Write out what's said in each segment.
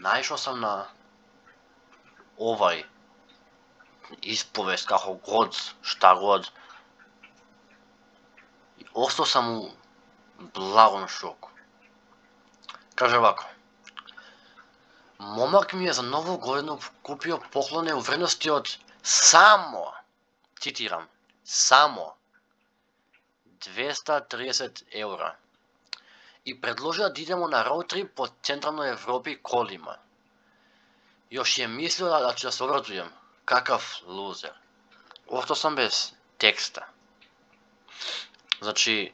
најшao сам на овај исповест, како год, шта год. И остao сам у благом шоку. Каже вако: момак ми е за нову годину купио поклони у вредности од само, цитирам, само 230 евра. И предложи да идемо на роуд трип по Централна Европа и колима. Још е мислил да ќе да се обрадуjem. Какав лузер. Остao сам без текста. Значи,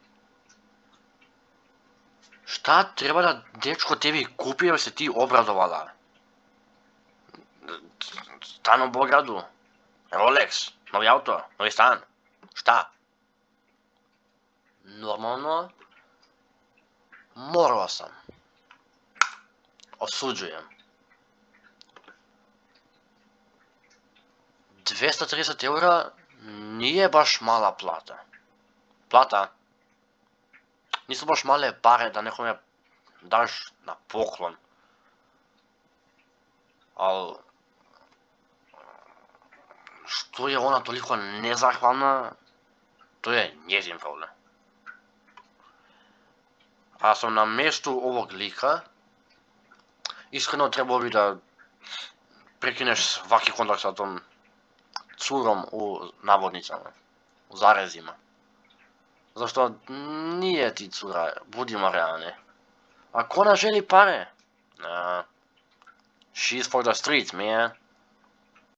шта треба да дечко тебе купи, да се ти обрадовала? Стан у Болграду, Ролекс, нови ауто, нови стан. Шта? Нормално, морала сам. Осуđujem. 230 евра nije baš mala plata. Plata? Nisu baš male pare da nekome daš na poklon. Al što je ona toliko nezahvalna, to je njezin problem. A sam na mjestu ovog lika, iskreno trebao bi da prekineš svaki kontakt sa tom curom u navodnicama, u zarezima. Zašto nije ti cura, budimo realni. Ako ona želi pare, she's for the streets, man.